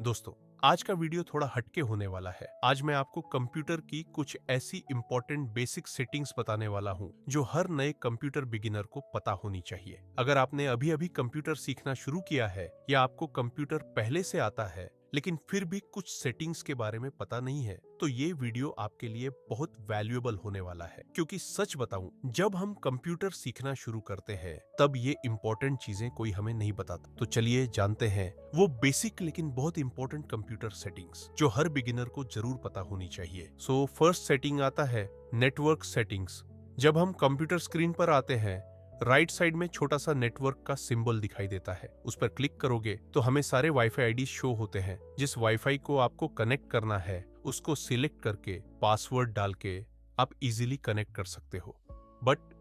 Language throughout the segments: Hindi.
दोस्तों, आज का वीडियो थोड़ा हटके होने वाला है। आज मैं आपको कंप्यूटर की कुछ ऐसी इंपॉर्टेंट बेसिक सेटिंग्स बताने वाला हूं जो हर नए कंप्यूटर बिगिनर को पता होनी चाहिए। अगर आपने अभी अभी कंप्यूटर सीखना शुरू किया है या आपको कंप्यूटर पहले से आता है लेकिन फिर भी कुछ सेटिंग्स के बारे में पता नहीं है, तो ये वीडियो आपके लिए बहुत वैल्यूएबल होने वाला है। क्योंकि सच बताऊं, जब हम कंप्यूटर सीखना शुरू करते हैं तब ये इंपॉर्टेंट चीजें कोई हमें नहीं बताता। तो चलिए जानते हैं वो बेसिक लेकिन बहुत इंपॉर्टेंट कंप्यूटर सेटिंग्स जो हर बिगिनर को जरूर पता होनी चाहिए। सो फर्स्ट सेटिंग आता है नेटवर्क सेटिंग्स। जब हम कंप्यूटर स्क्रीन पर आते हैं, राइट साइड में छोटा सा नेटवर्क का सिंबल दिखाई देता है। उस पर क्लिक करोगे तो हमें सारे वाईफाई आईडी शो होते हैं। जिस वाईफाई को आपको कनेक्ट करना है उसको सिलेक्ट करके पासवर्ड डाल के आप इजीली कनेक्ट कर सकते हो। बट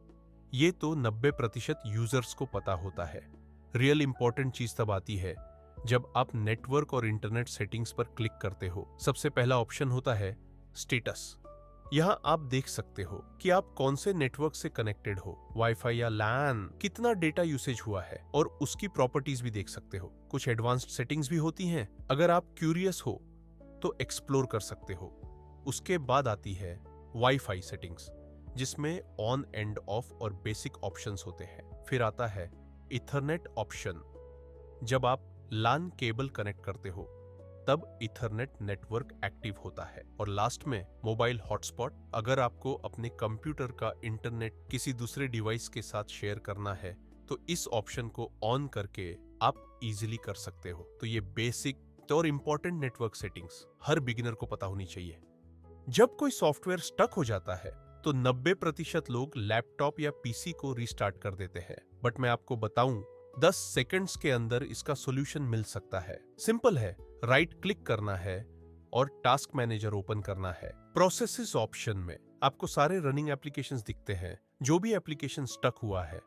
ये तो 90% यूजर्स को पता होता है। रियल इंपॉर्टेंट चीज तब आती है जब आप नेटवर्क और इंटरनेट सेटिंग्स पर क्लिक करते हो। सबसे पहला ऑप्शन होता है स्टेटस। यहाँ आप देख सकते हो कि आप कौन से नेटवर्क से कनेक्टेड हो, वाईफाई या लैन, कितना डेटा यूसेज हुआ है और उसकी प्रॉपर्टीज भी देख सकते हो। कुछ एडवांस्ड सेटिंग्स भी होती हैं। अगर आप क्यूरियस हो तो एक्सप्लोर कर सकते हो। उसके बाद आती है वाईफाई सेटिंग्स, जिसमें ऑन एंड ऑफ और बेसिक ऑप्शंस होते हैं। फिर आता है इथरनेट ऑप्शन। जब आप लान केबल कनेक्ट करते हो तब इथरनेट नेटवर्क एक्टिव होता है। और लास्ट में मोबाइल हॉटस्पॉट। अगर आपको अपने कंप्यूटर का इंटरनेट किसी दूसरे डिवाइस के साथ शेयर करना है तो इस ऑप्शन को ऑन करके आप इजीली कर सकते हो। तो ये बेसिक और इंपॉर्टेंट नेटवर्क सेटिंग्स हर बिगिनर को पता होनी चाहिए। जब कोई सॉफ्टवेयर स्टक हो जाता है तो 90% लोग लैपटॉप या पीसी को रीस्टार्ट कर देते हैं। बट मैं आपको बताऊं, 10 सेकंड्स के अंदर इसका सॉल्यूशन मिल सकता है। सिंपल है, राइट क्लिक करना है और टास्क मैनेजर ओपन करना है। प्रोसेसेस ऑप्शन में आपको सारे रनिंग एप्लीकेशंस दिखते हैं। जो भी एप्लीकेशन स्टक हुआ है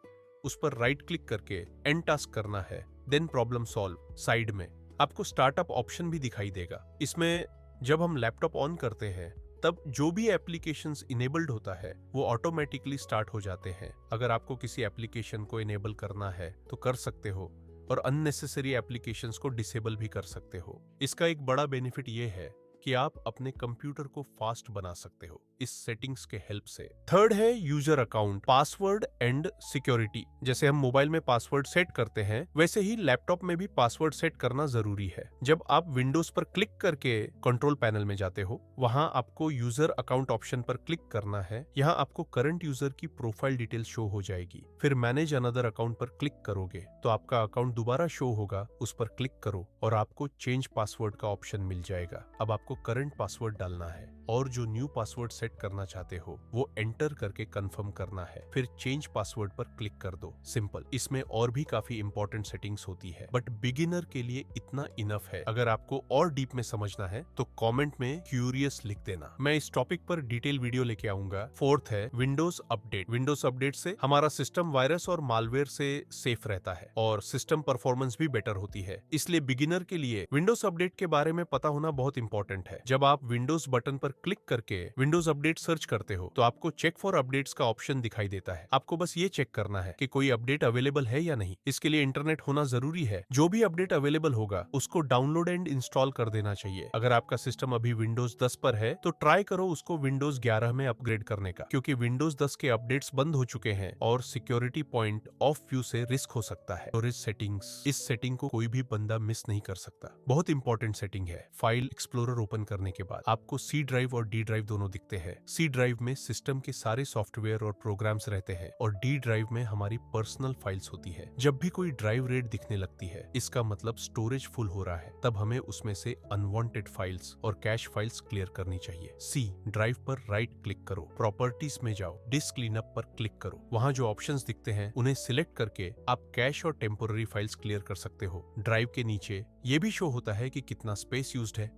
उस पर राइट क्लिक करके एंड टास्क करना है, देन प्रॉब्लम सॉल्व। साइड में आपको स्टार्टअप ऑप्शन भी दिखाई देगा। इसमें जब हम लैपटॉप ऑन करते हैं तब जो भी एप्लीकेशंस इनेबल्ड होता है वो ऑटोमेटिकली स्टार्ट हो जाते हैं। अगर आपको किसी एप्लीकेशन को इनेबल करना है तो कर सकते हो और अननेसेसरी एप्लीकेशंस को डिसेबल भी कर सकते हो। इसका एक बड़ा बेनिफिट ये है कि आप अपने कंप्यूटर को फास्ट बना सकते हो इस सेटिंग्स के हेल्प से। थर्ड है user account, password and security. जैसे हम मोबाइल में पासवर्ड सेट करते हैं वैसे ही लैपटॉप में भी पासवर्ड सेट करना जरूरी है। जब आप विंडोज पर क्लिक करके कंट्रोल पैनल में जाते हो, वहां आपको यूजर अकाउंट ऑप्शन पर क्लिक करना है। यहाँ आपको करंट यूजर की प्रोफाइल डिटेल शो हो जाएगी। फिर मैनेज अनदर अकाउंट पर क्लिक करोगे तो आपका अकाउंट दोबारा शो होगा। उस पर क्लिक करो और आपको चेंज पासवर्ड का ऑप्शन मिल जाएगा। अब आपको करंट पासवर्ड डालना है और जो न्यू पासवर्ड सेट करना चाहते हो वो एंटर करके कंफर्म करना है। फिर चेंज पासवर्ड पर क्लिक कर दो। सिंपल। इसमें और भी काफी इंपॉर्टेंट सेटिंग्स होती है बट बिगिनर के लिए इतना इनफ है। अगर आपको और डीप में समझना है तो कमेंट में क्यूरियस लिख देना। मैं इस टॉपिक पर डिटेल वीडियो लेके आऊंगा। फोर्थ है विंडोज अपडेट। विंडोज अपडेट से हमारा सिस्टम वायरस और मालवेयर से सेफ रहता है और सिस्टम परफॉर्मेंस भी बेटर होती है। इसलिए बिगिनर के लिए विंडोज अपडेट के बारे में पता होना बहुत इंपॉर्टेंट है। जब आप विंडोज बटन पर क्लिक करके विंडोज अपडेट सर्च करते हो तो आपको चेक फॉर अपडेट्स का ऑप्शन दिखाई देता है। आपको बस ये चेक करना है कि कोई अपडेट अवेलेबल है या नहीं। इसके लिए इंटरनेट होना जरूरी है। जो भी अपडेट अवेलेबल होगा उसको डाउनलोड एंड इंस्टॉल कर देना चाहिए। अगर आपका सिस्टम अभी विंडोज 10 पर है तो ट्राई करो उसको विंडोज 11 में अपग्रेड करने का, क्योंकि विंडोज 10 के अपडेट्स बंद हो चुके हैं और सिक्योरिटी पॉइंट ऑफ व्यू से रिस्क हो सकता है। स्टोरेज सेटिंग्स, इस सेटिंग को कोई भी बंदा मिस नहीं कर सकता। बहुत इंपॉर्टेंट सेटिंग है। फाइल एक्सप्लोरर ओपन करने के बाद आपको सी ड्राइव और डी ड्राइव दोनों दिखते हैं। सी ड्राइव में सिस्टम के सारे सॉफ्टवेयर और प्रोग्राम्स रहते हैं और डी ड्राइव में हमारी पर्सनल फाइल्स होती है। जब भी कोई ड्राइव रेड दिखने लगती है इसका मतलब स्टोरेज फुल हो रहा है। तब हमें उसमें से अनवांटेड फाइल्स और कैश फाइल्स क्लियर करनी चाहिए। सी ड्राइव पर राइट क्लिक करो, प्रॉपर्टीज में जाओ, डिस्क क्लीनअप पर क्लिक करो। वहां जो ऑप्शंस दिखते हैं उन्हें सिलेक्ट करके आप कैश और टेम्पोररी फाइल्स क्लियर कर सकते हो। ड्राइव के नीचे ये भी शो होता है कि कितना स्पेस यूज्ड है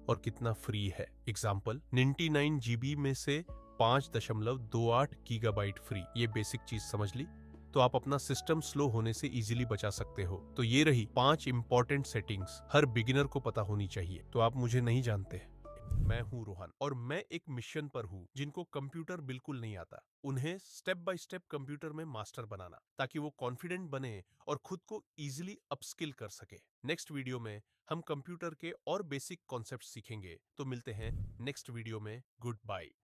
और कितना फ्री है। एग्जाम्पल 99 GB में से 5.28 गीगाबाइट फ्री। ये बेसिक चीज समझ ली तो आप अपना सिस्टम स्लो होने से इजीली बचा सकते हो। तो ये रही 5 इंपॉर्टेंट सेटिंग्स हर बिगिनर को पता होनी चाहिए। तो आप मुझे नहीं जानते, मैं हूं रोहन और मैं एक मिशन पर हूं जिनको कंप्यूटर बिल्कुल नहीं आता, उन्हें स्टेप बाय स्टेप कंप्यूटर में मास्टर बनाना ताकि वो कॉन्फिडेंट बने और खुद को इजीली अपस्किल कर सके। नेक्स्ट वीडियो में हम कंप्यूटर के और बेसिक कॉन्सेप्ट सीखेंगे। तो मिलते हैं नेक्स्ट वीडियो में। Good bye.